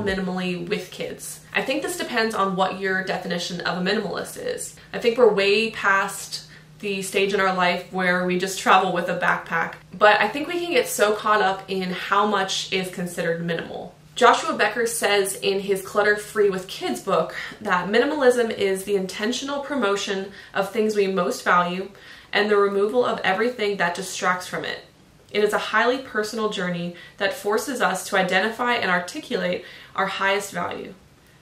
travel minimally with kids. I think this depends on what your definition of a minimalist is. I think we're way past the stage in our life where we just travel with a backpack, but I think we can get so caught up in how much is considered minimal. Joshua Becker says in his Clutter Free with Kids book that minimalism is the intentional promotion of things we most value and the removal of everything that distracts from it. It is a highly personal journey that forces us to identify and articulate our highest value.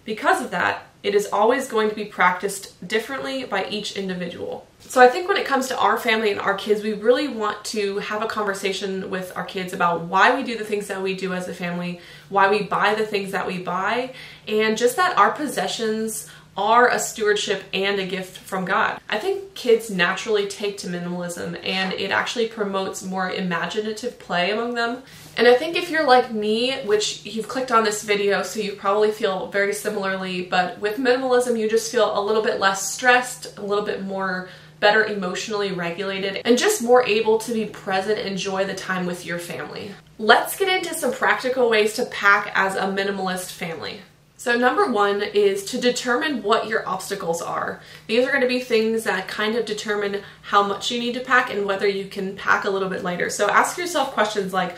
Because of that, it is always going to be practiced differently by each individual. So I think when it comes to our family and our kids, we really want to have a conversation with our kids about why we do the things that we do as a family, why we buy the things that we buy, and just that our possessions are a stewardship and a gift from God. I think kids naturally take to minimalism, and it actually promotes more imaginative play among them. And I think if you're like me, which you've clicked on this video, so you probably feel very similarly, but with minimalism, you just feel a little bit less stressed, a little bit more better emotionally regulated, and just more able to be present and enjoy the time with your family. Let's get into some practical ways to pack as a minimalist family. So number one is to determine what your obstacles are. These are going to be things that kind of determine how much you need to pack and whether you can pack a little bit lighter. So ask yourself questions like,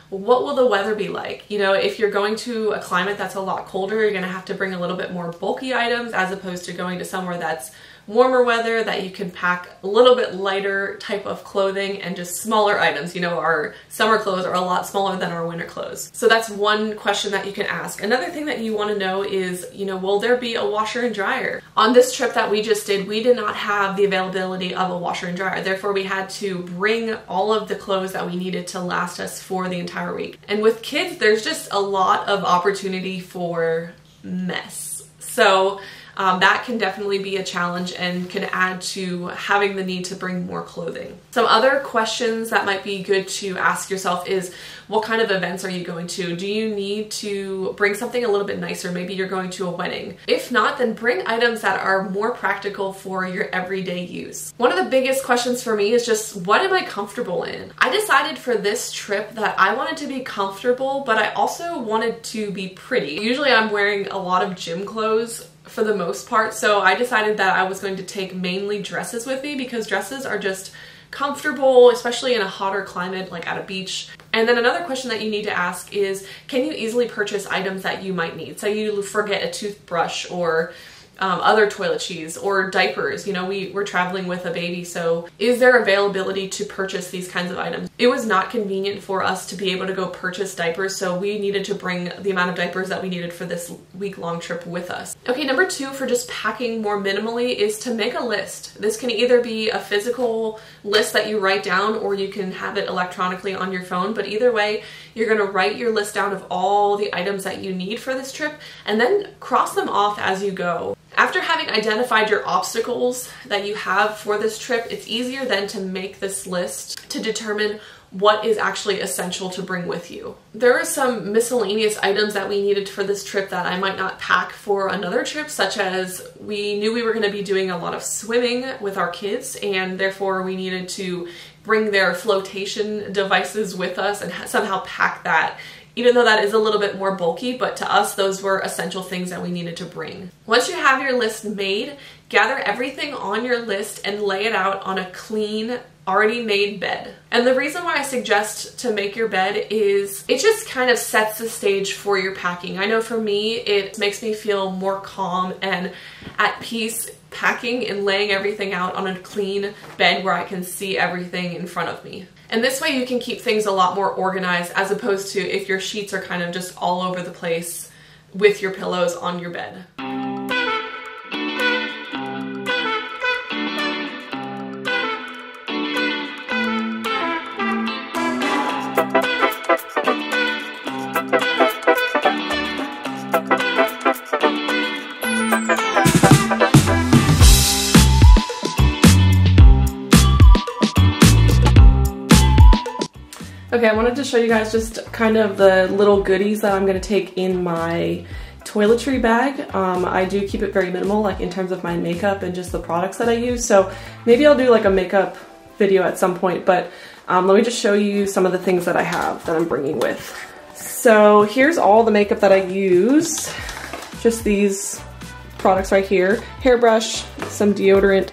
what will the weather be like? You know, if you're going to a climate that's a lot colder, you're going to have to bring a little bit more bulky items as opposed to going to somewhere that's warmer weather that you can pack a little bit lighter type of clothing and just smaller items. You know, our summer clothes are a lot smaller than our winter clothes. So that's one question that you can ask. Another thing that you want to know is, you know, will there be a washer and dryer? On this trip that we just did, we did not have the availability of a washer and dryer. Therefore, we had to bring all of the clothes that we needed to last us for the entire week. And with kids, there's just a lot of opportunity for mess. So that can definitely be a challenge and can add to having the need to bring more clothing. Some other questions that might be good to ask yourself is, what kind of events are you going to? Do you need to bring something a little bit nicer? Maybe you're going to a wedding. If not, then bring items that are more practical for your everyday use. One of the biggest questions for me is just, what am I comfortable in? I decided for this trip that I wanted to be comfortable, but I also wanted to be pretty. Usually I'm wearing a lot of gym clothes for the most part, so I decided that I was going to take mainly dresses with me because dresses are just comfortable, especially in a hotter climate like at a beach. And then another question that you need to ask is, can you easily purchase items that you might need? Say you forget a toothbrush or other toiletries or diapers. You know, we're traveling with a baby, so is there availability to purchase these kinds of items? It was not convenient for us to be able to go purchase diapers, so we needed to bring the amount of diapers that we needed for this week-long trip with us. Okay, number two for just packing more minimally is to make a list. This can either be a physical list that you write down, or you can have it electronically on your phone, but either way, you're going to write your list down of all the items that you need for this trip, and then cross them off as you go. After having identified your obstacles that you have for this trip, it's easier then to make this list to determine what is actually essential to bring with you. There are some miscellaneous items that we needed for this trip that I might not pack for another trip, such as we knew we were going to be doing a lot of swimming with our kids, and therefore we needed to bring their flotation devices with us and somehow pack that. Even though that is a little bit more bulky, but to us, those were essential things that we needed to bring. Once you have your list made, gather everything on your list and lay it out on a clean, already made bed. And the reason why I suggest to make your bed is it just kind of sets the stage for your packing. I know for me, it makes me feel more calm and at peace packing and laying everything out on a clean bed where I can see everything in front of me. And this way you can keep things a lot more organized as opposed to if your sheets are kind of just all over the place with your pillows on your bed. Okay, I wanted to show you guys just kind of the little goodies that I'm going to take in my toiletry bag. I do keep it very minimal, like in terms of my makeup and just the products that I use, so maybe I'll do like a makeup video at some point, but let me just show you some of the things that I have that I'm bringing with. So here's all the makeup that I use. Just these products right here. Hairbrush, some deodorant.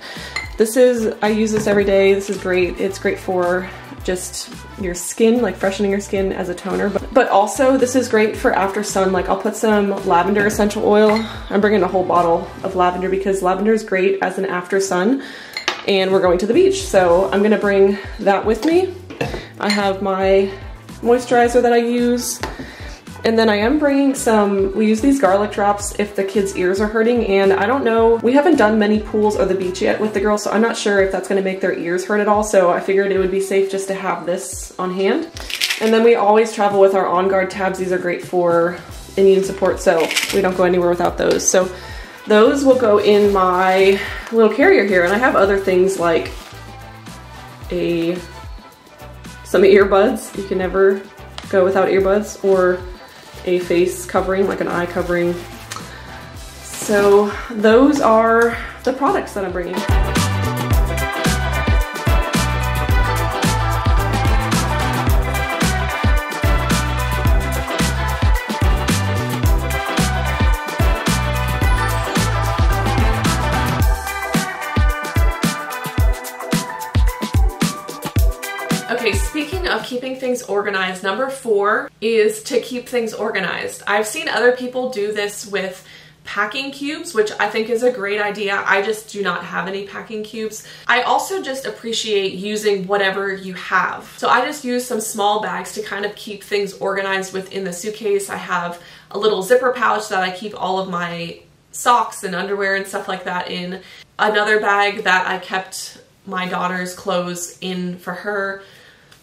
I use this every day. This is great. It's great for just your skin, like freshening your skin as a toner. But also this is great for after sun. Like I'll put some lavender essential oil. I'm bringing a whole bottle of lavender because lavender is great as an after sun. And we're going to the beach, so I'm gonna bring that with me. I have my moisturizer that I use. And then I am bringing we use these garlic drops if the kids' ears are hurting, and I don't know, we haven't done many pools or the beach yet with the girls, so I'm not sure if that's gonna make their ears hurt at all, so I figured it would be safe just to have this on hand. And then we always travel with our On Guard tabs. These are great for immune support, so we don't go anywhere without those. So those will go in my little carrier here, and I have other things like some earbuds. You can never go without earbuds, or a face covering, like an eye covering. So those are the products that I'm bringing. Okay, speaking of keeping things organized, number 4 is to keep things organized. I've seen other people do this with packing cubes, which I think is a great idea. I just do not have any packing cubes. I also just appreciate using whatever you have. So I just use some small bags to kind of keep things organized within the suitcase. I have a little zipper pouch that I keep all of my socks and underwear and stuff like that in. Another bag that I kept my daughter's clothes in for her.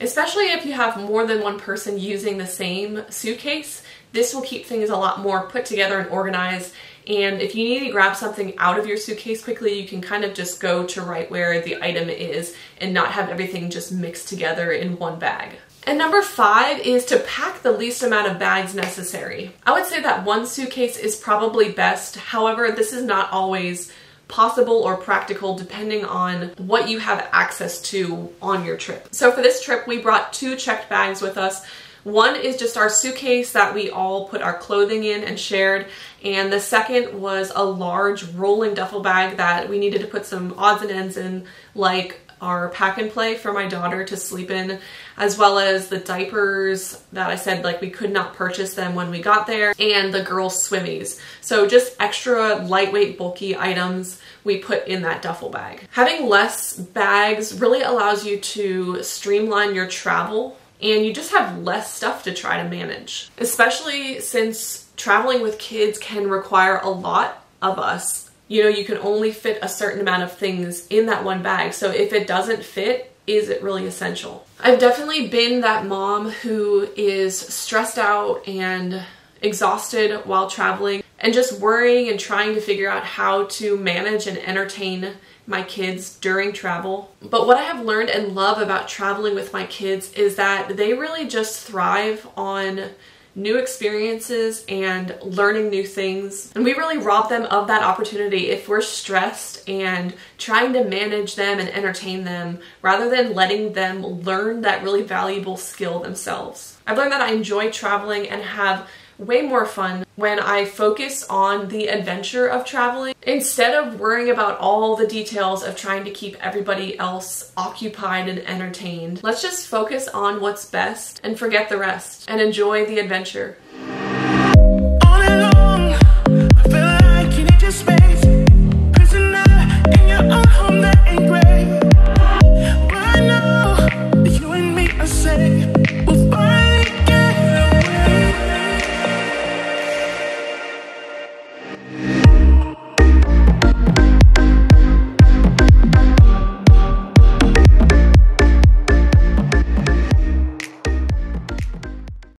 Especially if you have more than one person using the same suitcase, this will keep things a lot more put together and organized. And if you need to grab something out of your suitcase quickly, you can kind of just go to right where the item is and not have everything just mixed together in one bag. And number 5 is to pack the least amount of bags necessary. I would say that one suitcase is probably best. However, this is not always possible or practical depending on what you have access to on your trip. So for this trip, we brought 2 checked bags with us. One is just our suitcase that we all put our clothing in and shared, and the second was a large rolling duffel bag that we needed to put some odds and ends in, like our pack and play for my daughter to sleep in, as well as the diapers that I said like we could not purchase them when we got there, and the girls' swimmies. So just extra lightweight, bulky items we put in that duffel bag. Having less bags really allows you to streamline your travel, and you just have less stuff to try to manage. Especially since traveling with kids can require a lot of us. You know, you can only fit a certain amount of things in that one bag, so if it doesn't fit, is it really essential? I've definitely been that mom who is stressed out and exhausted while traveling and just worrying and trying to figure out how to manage and entertain my kids during travel. But what I have learned and love about traveling with my kids is that they really just thrive on new experiences and learning new things. And we really rob them of that opportunity if we're stressed and trying to manage them and entertain them rather than letting them learn that really valuable skill themselves. I've learned that I enjoy traveling and have way more fun when I focus on the adventure of traveling instead of worrying about all the details of trying to keep everybody else occupied and entertained. Let's just focus on what's best and forget the rest and enjoy the adventure.